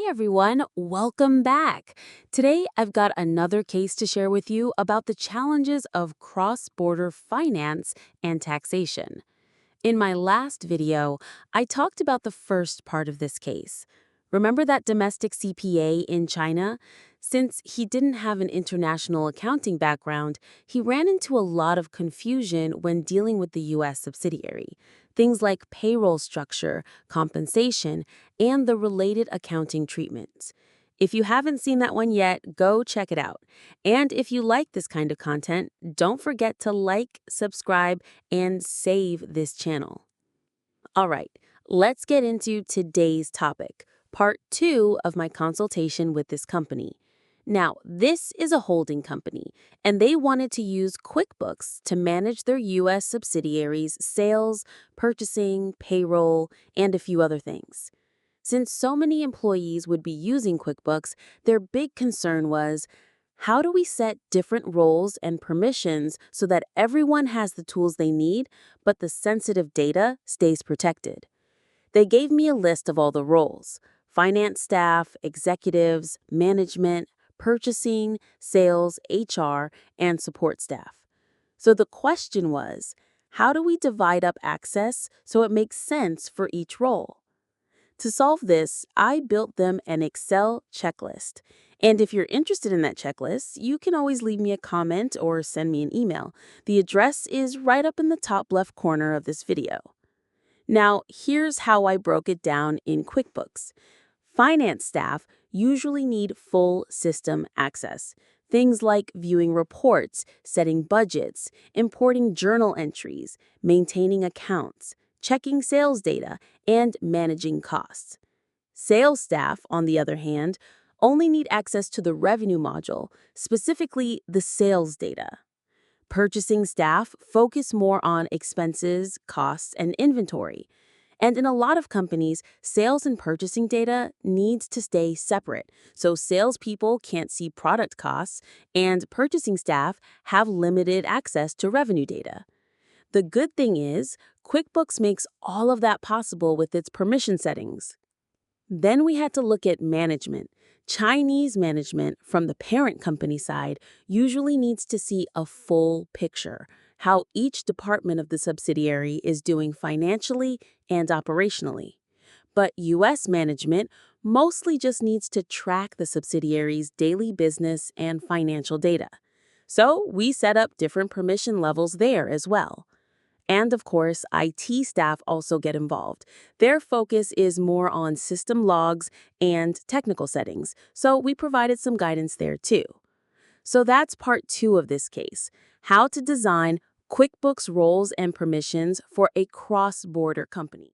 everyone, welcome back. Today I've got another case to share with you about the challenges of cross-border finance and taxation. In my last video, I talked about the first part of this case. Remember that domestic CPA in China? Since he didn't have an international accounting background, he ran into a lot of confusion when dealing with the U.S. subsidiary. Things like payroll structure, compensation, and the related accounting treatments. If you haven't seen that one yet, go check it out. And if you like this kind of content, don't forget to like, subscribe, and save this channel. All right, let's get into today's topic, part 2 of my consultation with this company. Now, this is a holding company, and they wanted to use QuickBooks to manage their U.S. subsidiaries' sales, purchasing, payroll, and a few other things. Since so many employees would be using QuickBooks, their big concern was, how do we set different roles and permissions so that everyone has the tools they need, but the sensitive data stays protected? They gave me a list of all the roles: finance staff, executives, management, purchasing, sales, HR, and support staff. So the question was, how do we divide up access so it makes sense for each role? To solve this, I built them an Excel checklist. And if you're interested in that checklist, you can always leave me a comment or send me an email. The address is right up in the top left corner of this video. Now, here's how I broke it down in QuickBooks. Finance staff usually need full system access. Things like viewing reports, setting budgets, importing journal entries, maintaining accounts, checking sales data, and managing costs. Sales staff, on the other hand, only need access to the revenue module, specifically the sales data. Purchasing staff focus more on expenses, costs, and inventory. And in a lot of companies, sales and purchasing data needs to stay separate, so salespeople can't see product costs, and purchasing staff have limited access to revenue data. The good thing is, QuickBooks makes all of that possible with its permission settings. Then we had to look at management. Chinese management from the parent company side usually needs to see a full picture, how each department of the subsidiary is doing financially and operationally. But U.S. management mostly just needs to track the subsidiary's daily business and financial data. So we set up different permission levels there as well. And of course, IT staff also get involved. Their focus is more on system logs and technical settings, so we provided some guidance there too. So that's part 2 of this case, how to design QuickBooks roles and permissions for a cross-border company.